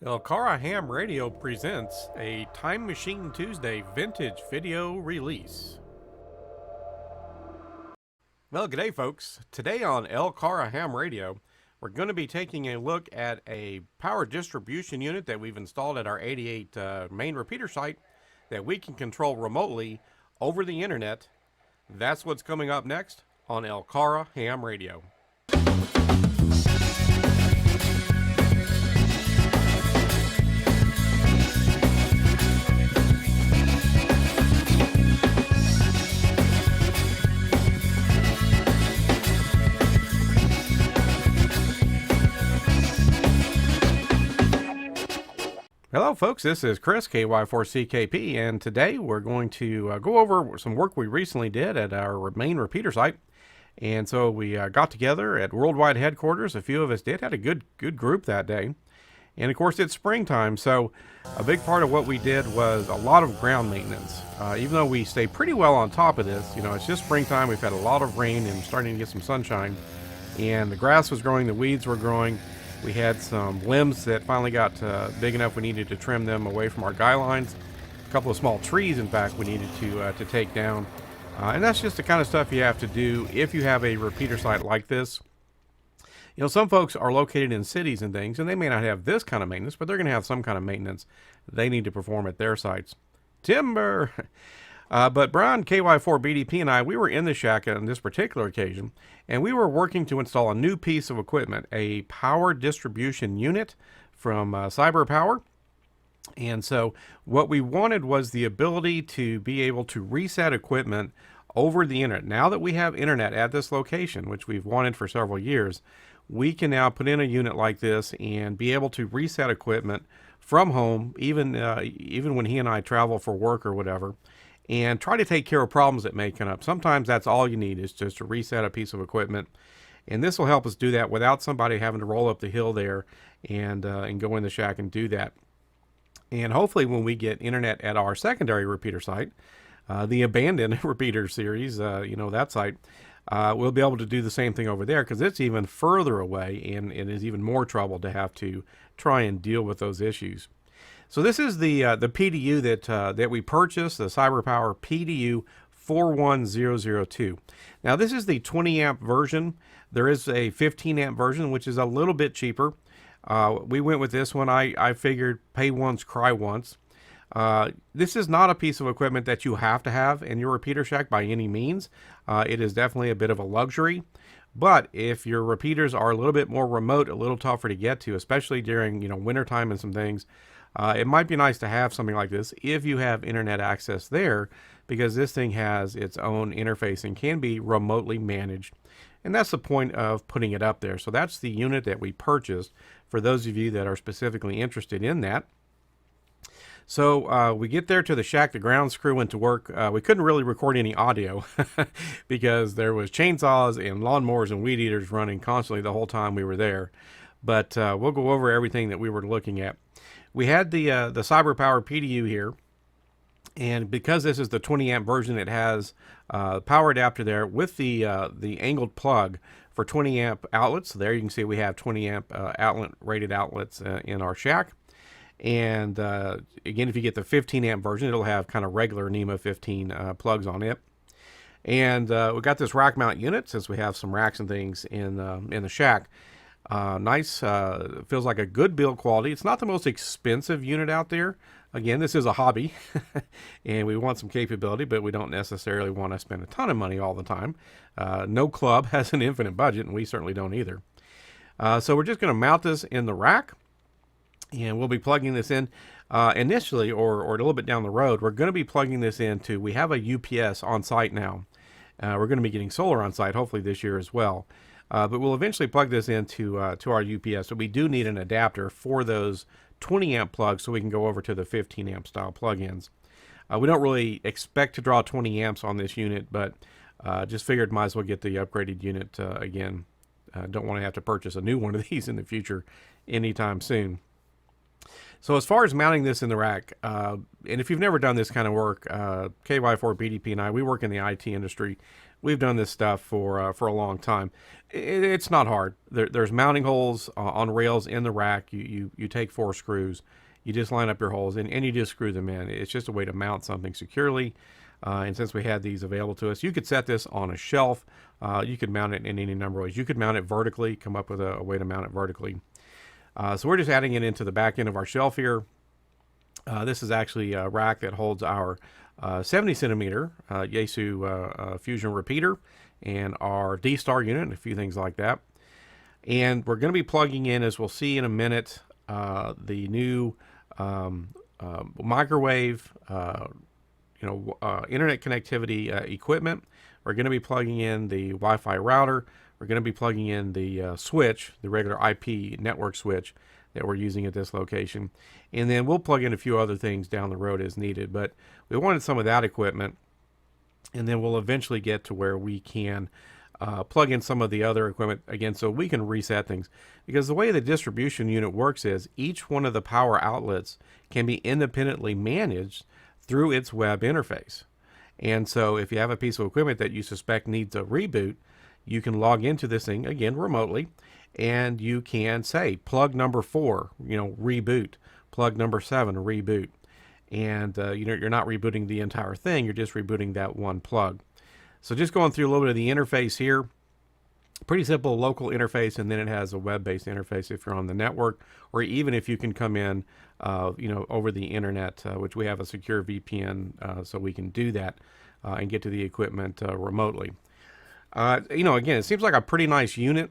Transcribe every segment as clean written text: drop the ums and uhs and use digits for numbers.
LCARA Ham Radio presents a Time Machine Tuesday vintage video release. Well, g'day folks. Today on LCARA Ham Radio, we're going to be taking a look at a power distribution unit that we've installed at our 88 main repeater site that we can control remotely over the internet. That's what's coming up next on LCARA Ham Radio. Hello folks, this is Chris, KY4CKP, and today we're going to go over some work we recently did at our main repeater site. And so we got together at worldwide headquarters. A few of us had a good group that day. And of course it's springtime, so a big part of what we did was a lot of ground maintenance. Even though we stay pretty well on top of this, it's just springtime. We've had a lot of rain and starting to get some sunshine. And the grass was growing, the weeds were growing. We had some limbs that finally got big enough we needed to trim them away from our guy lines. A couple of small trees, in fact, we needed to take down. And that's just the kind of stuff you have to do if you have a repeater site like this. Some folks are located in cities and things, and they may not have this kind of maintenance, but they're going to have some kind of maintenance they need to perform at their sites. Timber! But Brian, KY4BDP, and I, we were in the shack on this particular occasion, and we were working to install a new piece of equipment, a power distribution unit from CyberPower. And so what we wanted was the ability to be able to reset equipment over the internet. Now that we have internet at this location, which we've wanted for several years, we can now put in a unit like this and be able to reset equipment from home, even when he and I travel for work or whatever, and try to take care of problems that may come up. Sometimes that's all you need, is just to reset a piece of equipment. And this will help us do that without somebody having to roll up the hill there and go in the shack and do that. And hopefully when we get internet at our secondary repeater site, the abandoned repeater series, that site, we'll be able to do the same thing over there, because it's even further away and it is even more trouble to have to try and deal with those issues. So this is the PDU that we purchased, the CyberPower PDU 41002. Now this is the 20 amp version. There is a 15 amp version, which is a little bit cheaper. We went with this one. I figured pay once, cry once. This is not a piece of equipment that you have to have in your repeater shack by any means. It is definitely a bit of a luxury. But if your repeaters are a little bit more remote, a little tougher to get to, especially during wintertime and some things, it might be nice to have something like this if you have internet access there, because this thing has its own interface and can be remotely managed. And that's the point of putting it up there. So that's the unit that we purchased for those of you that are specifically interested in that. So we get there to the shack, the grounds crew went to work. We couldn't really record any audio because there was chainsaws and lawnmowers and weed eaters running constantly the whole time we were there. But we'll go over everything that we were looking at. We had the CyberPower PDU here, and because this is the 20 amp version, it has power adapter there with the angled plug for 20 amp outlets. So there you can see we have 20 amp outlet rated outlets in our shack. And again, if you get the 15 amp version, it'll have kind of regular NEMA 15 plugs on it. And we got this rack mount unit, since we have some racks and things in the shack. Nice, feels like a good build quality. It's not the most expensive unit out there. Again, this is a hobby and we want some capability, but we don't necessarily want to spend a ton of money all the time. No club has an infinite budget, and we certainly don't either. So we're just going to mount this in the rack, and we'll be plugging this in initially, or a little bit down the road. We're going to be plugging this into, we have a UPS on site now. We're going to be getting solar on site hopefully this year as well. But we'll eventually plug this into to our UPS. So we do need an adapter for those 20 amp plugs so we can go over to the 15 amp style plug-ins. We don't really expect to draw 20 amps on this unit, but just figured might as well get the upgraded unit again. Don't want to have to purchase a new one of these in the future anytime soon. So as far as mounting this in the rack, and if you've never done this kind of work, KY4BDP and I, we work in the IT industry. We've done this stuff for a long time. It's not hard. There's mounting holes on rails in the rack. You take 4 screws, you just line up your holes, and you just screw them in. It's just a way to mount something securely. And since we had these available to us, you could set this on a shelf. You could mount it in any number of ways. You could mount it vertically, come up with a way to mount it vertically. So we're just adding it into the back end of our shelf here. This is actually a rack that holds our 70 centimeter Yaesu Fusion repeater and our DStar unit and a few things like that. And we're going to be plugging in, as we'll see in a minute, the new microwave, internet connectivity equipment. We're going to be plugging in the Wi-Fi router. We're going to be plugging in the switch, the regular IP network switch that we're using at this location. And then we'll plug in a few other things down the road as needed. But we wanted some of that equipment. And then we'll eventually get to where we can plug in some of the other equipment again so we can reset things. Because the way the distribution unit works is each one of the power outlets can be independently managed through its web interface. And so if you have a piece of equipment that you suspect needs a reboot, you can log into this thing again remotely, and you can say plug number 4, reboot, plug number 7, reboot. And you're not rebooting the entire thing, you're just rebooting that one plug. So just going through a little bit of the interface here. Pretty simple local interface, and then it has a web-based interface if you're on the network, or even if you can come in over the internet, which we have a secure VPN, so we can do that and get to the equipment remotely. Again, it seems like a pretty nice unit.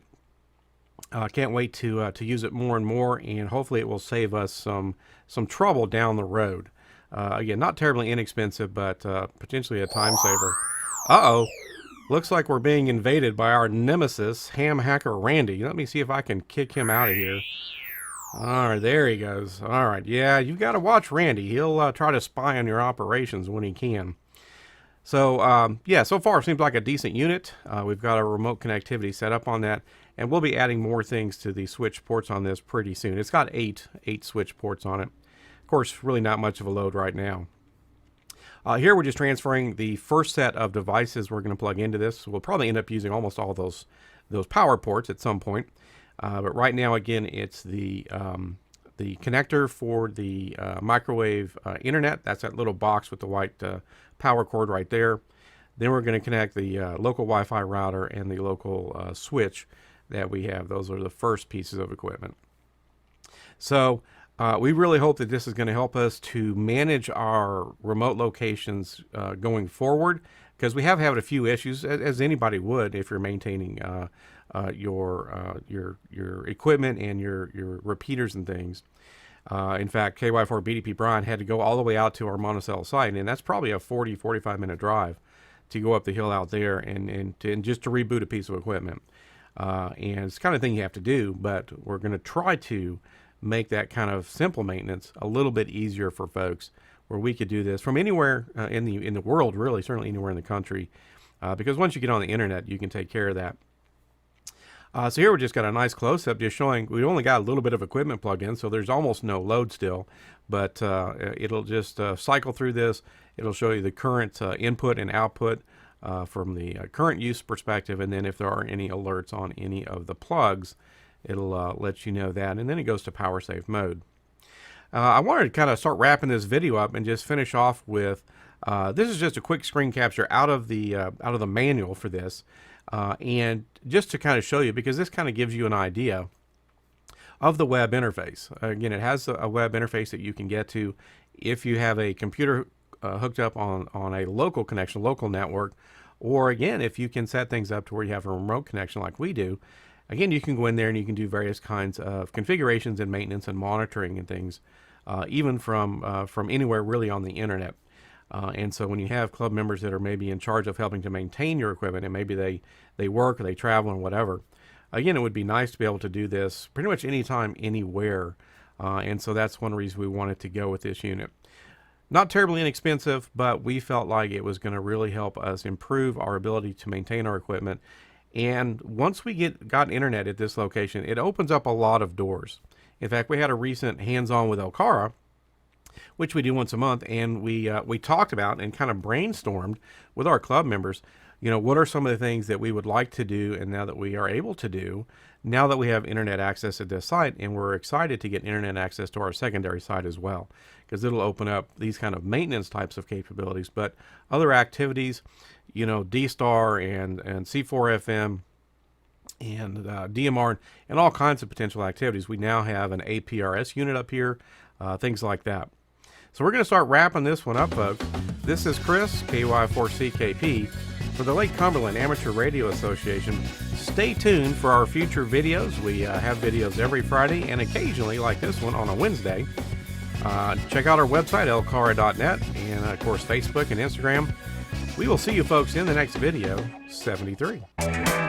Can't wait to use it more and more, and hopefully it will save us some trouble down the road. Again, not terribly inexpensive, but potentially a time saver. Uh-oh. Looks like we're being invaded by our nemesis, ham hacker Randy. Let me see if I can kick him out of here. All right, there he goes. All right, yeah, you got to watch Randy. He'll try to spy on your operations when he can. So, so far it seems like a decent unit. We've got our remote connectivity set up on that, and we'll be adding more things to the switch ports on this pretty soon. It's got eight switch ports on it. Of course, really not much of a load right now. Here we're just transferring the first set of devices we're going to plug into this. We'll probably end up using almost all those power ports at some point. But right now, again, it's the connector for the microwave internet. That's that little box with the white power cord right there. Then we're going to connect the local Wi-Fi router and the local switch that we have. Those are the first pieces of equipment. So we really hope that this is going to help us to manage our remote locations going forward, because we have had a few issues, as anybody would if you're maintaining your equipment and your repeaters and things. In fact, KY4BDP Brian had to go all the way out to our Monticello site, and that's probably a 45 minute drive to go up the hill out there and just to reboot a piece of equipment. And it's the kind of thing you have to do, but we're going to try to make that kind of simple maintenance a little bit easier for folks, where we could do this from anywhere in the world, really, certainly anywhere in the country, because once you get on the internet, you can take care of that. So here we just got a nice close-up just showing we only got a little bit of equipment plugged in, so there's almost no load still, but it'll just cycle through this. It'll show you the current input and output from the current use perspective, and then if there are any alerts on any of the plugs, it'll let you know that, and then it goes to power save mode. I wanted to kind of start wrapping this video up and just finish off with this is just a quick screen capture out of the manual for this, and just to kind of show you, because this kind of gives you an idea of the web interface. Again, it has a web interface that you can get to if you have a computer hooked up on a local connection, local network, or again, if you can set things up to where you have a remote connection like we do. Again, you can go in there and you can do various kinds of configurations and maintenance and monitoring and things, even from anywhere really on the internet. And so when you have club members that are maybe in charge of helping to maintain your equipment, and maybe they work or they travel and whatever, again, it would be nice to be able to do this pretty much anytime, anywhere. And so that's one reason we wanted to go with this unit. Not terribly inexpensive, but we felt like it was going to really help us improve our ability to maintain our equipment. And once we got internet at this location, it opens up a lot of doors. In fact, we had a recent hands-on with LCARA, which we do once a month, and we talked about and kind of brainstormed with our club members, what are some of the things that we would like to do, and now that we are able to do, now that we have internet access at this site, and we're excited to get internet access to our secondary site as well, because it'll open up these kind of maintenance types of capabilities, but other activities, DStar and C4FM and DMR and all kinds of potential activities. We now have an APRS unit up here, things like that. So we're going to start wrapping this one up, folks. This is Chris, KY4CKP, for the Lake Cumberland Amateur Radio Association. Stay tuned for our future videos. We have videos every Friday and occasionally, like this one, on a Wednesday. Check out our website, LCARA.net, and of course Facebook and Instagram. We will see you folks in the next video, 73.